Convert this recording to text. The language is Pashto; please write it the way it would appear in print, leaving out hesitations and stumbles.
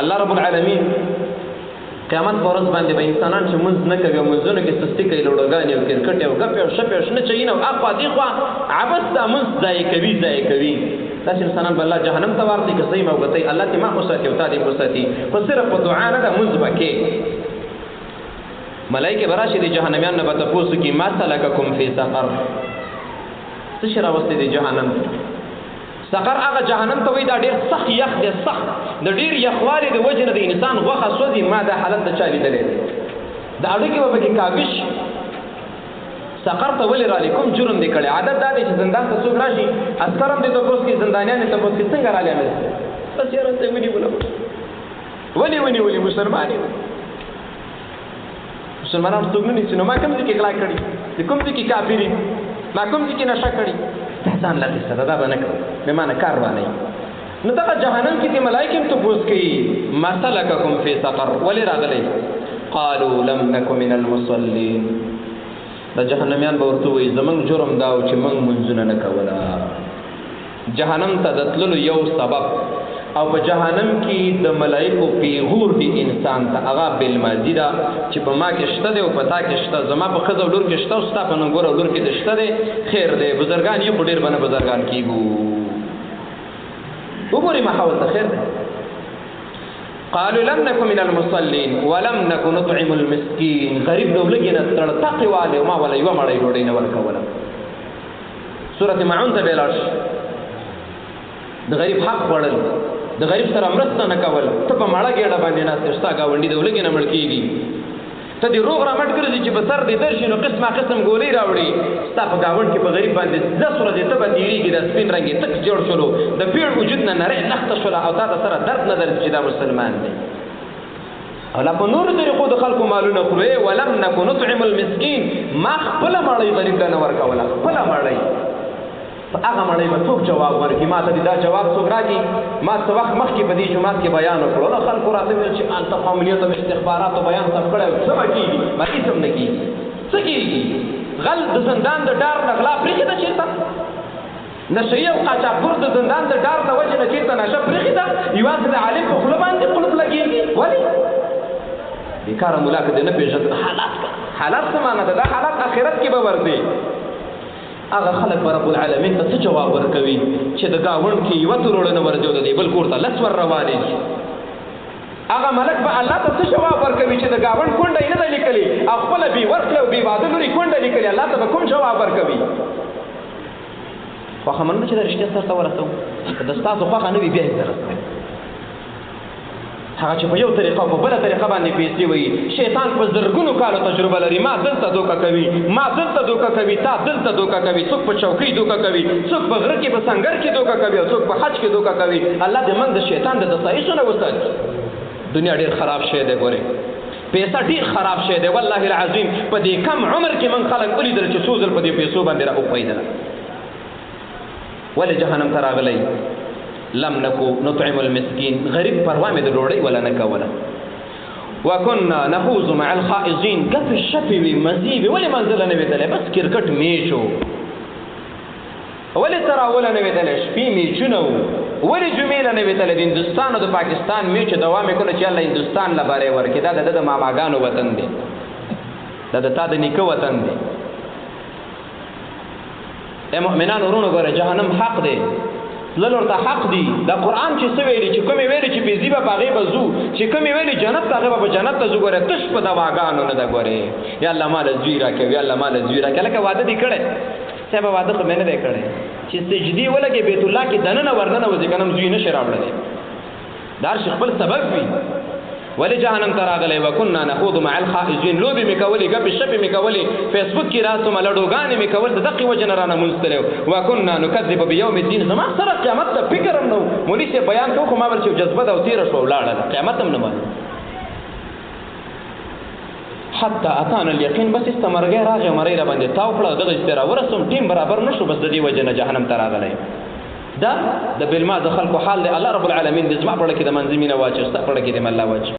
الله رب العالمین قیامت پر ورځ باندې به انسانان چې منځ نه کوي او منځونو کې سستي کوي لوډوګانې او کرکټ او ګپې او شپې او شنه چینه او اخوا دېخوا عبث دا منځ ضایع کوي داسې انسانان به الله جهنم ته ورځي که صحیح موقتی الله دې ما وساتي او تا دې وساتي خو صرف په دعا نه ده منځ به کې ملایکې به راشي د جهنمیان نه به تپوس وکړي ما سلککم فی سقر څه شی راوستی دی جهنم سقر هغه جهنم ته وایي دا ډېر سخت یخ دی سخت د ډېر یخوالي د وجې نه د انسان غوښه سوځي ما دا حالت د چا لیدلی دی د اړیکې به پکې کابش سقر ته ولې رالی کوم جرم دی کړی عادت دا دی چې زندان ته څوک راشي عسکر هم دې تپوس کړي زندانیان یې تپوس کړي څنګه رالی همېست بس یاره ته ونیولې مسلمان یې مسلمانان څوک نه نیسي نو ما کوم ځای کې غلا کړي کوم ځای کې کافر ما کوم ځای کې نشه کړي ځان لا قصه دا به نه کوي به ما نه کار وانه نو دغه جهنم کې دي ملائکه هم تپوس کوي ما سلککم فی سقر ولې راغلی قالوا لم نک من المصلین دا جهنميان به ورته وایي زمونږ جرم دا و چې موږ منځونه نه کوله جهنم ته د تللو یو سبب او په جهنم کې د ملائکو پیغور دی انسان ته هغه بالماضي ده چې په ما کې شته دی او په تا کې شته زما په ښځه او لور کې شته او ستا په ننګور او لور کې د شته دی خیر دی بزرګان یې خو ډېر به نه بزرګان کېږو وګورئ محاول ته خیر دی قالوا لم نكن من المصلين ولم نكن نطعم المسكين غریب نو لګي نه تړتقې والے ما ولا یوه مړۍ ډوډۍ نه ورکوله سورة معون ته بېلاړ شي د غریب حق خوړل د غریب سره مرسته نه کول ته په مړه ګېډه باندې ناست یې ستا ګاونډي د ولږې نه مړ کېږي ته دې روغ رامټ ګرځي چې په سر دې درشي نو قسمه قسم ګولۍ راوړي ستا په ګاونډ کې په غریب باندې 10 ورځې ته به تېرېږي دا سپین رنګ یې تک جوړ شولو د پیړ وجود نه نرۍ نخته شوله او تا ته سره درد نه درځي چې دا مسلمان دی او لا په نورو طریقو د خلکو مالونه خورې ولم نکو نطعم المسکین ما خپله مړۍ غریب ته نه ورکوله خپله مړۍ په هغه مړۍ به څوک جواب ورکړي ما ته دا جواب څوک راکړي ما څه وخت مخکې په دې جومات کې بیان وکړو نو خلکو راته ویل چې هلته قومانیت او استخباراتو بیان ثبت کړی څه به کېږي ما هېڅ هم نه کېږي څه کېږي غل د زندان د ډار نه غلا پرېښې ده چېرته نشهیي او قاچاقبر د زندان د ډار د وجې نه چېرته نشه پرېښې ده یوازې د عالم په خوله باندې قلف لګېږي ولې بېکاره ملا که دې نه پېژند حالات څه معنی ده دا حالات آخرت کې به ورځي هغه خلک به رب العالمین ته څه جواب ورکوي چې د ګاونډ کې یوه تروړه نه ورځي او د دې بل کور ته 10 ور روانېږي هغه ملک به الله ته څه جواب ورکوي چې د ګاونډ کونډه یې نه ده لیکلې او خپله بې ورکړې او بې واده لورې کونډه لیکلې الله ته به کوم جواب ورکوي خوښه مننه چې دا رښتیا سرته ورسوم که د ستاسو خوښه نه وي بیا یې زه رسوم هغه چې په یو طریقه او په بله طریقه باندې پیسې وایي شیطان په زرګونو کالو تجربه لري ما دلته دوکه کوي ما دلته دوکه کوي تا دلته دوکه کوي څوک په چوکۍ دوکه کوي څوک په غره کې په سنګر کې دوکه کوي او څوک په حج کې دوکه کوي الله دې موږ د شیطان د دسایشو نه وساتي دنیا ډېر خراب شی دی ګورې پیسه ډېر خراب شی دی والله العظیم په دې کم عمر کې موږ خلک ولیدل چې څو ځل په دې پیسو باندې راوښویدله ولې جهنم ته راغلی لم نکو نطعم المسکین غریب پروا مې د ډوډۍ ولا نه کوله وکنا نخوض مع الخائضین ګپې شپې وي مزې وي ولې منزله نه وېدلی بس کرکټ میچ و ولې تراوله نه وېدلی شپې میچونه وو ولې جمعې نه وېدلی د هندوستان او د پاکستان میچ دوام یې کړه چې الله هندوستان له بری ورکړي دا د ده د ماماګانو وطن دی دا د تا د نیکه وطن دی ای مؤمنان ورونو ګوره جهنم حق دی تلل ورته حق دي دا قرآن چې څه ویلي چې کومې ویلي چې بېزي به په هغې به ځو چې کومې ویلي جنت ته هغې به په جنت ته ځو ګورې تش په دواګانو نه ده ګورې یا الله ما له زوی راکوي یا الله ما له زوی راکوي لکه واده دې کړی صاحبه واده خو مې نه دی کړی چې سجدې ولګې بیت الله کې دننه ورننه وځي که نه زوی نه شي راوړلی دا هر شي خپل سبب وي ولې جهنم ته راغلی وکنا نخوض مع الخائضین لوبې مې کولې ګپې شپې مې کولې فیسبوک کې راستومه لډوګانې مې کول د دقې وجې نه رانه مونځ تللی وکنا نکذب بیوم الدین زما سره قیامت ته فکر هم نه و مولي صاحب بیان کوو خو ما ویل چې جذبه ده او تېره شوه ولاړه ده قیامت هم نه معلوم حتی اتانا الیقین بس استمرګی راغی مرۍ را باندې تاو کړه دغه استې راورسوم ټیم برابر نه شو بس د دې وجې نه جهنم ته راغلی دا د بلما د خلکو حال دی الله رب العالمین دې زما په زړه کې د منځ مینه واچوي ستا په زړه کې دې الله واچوي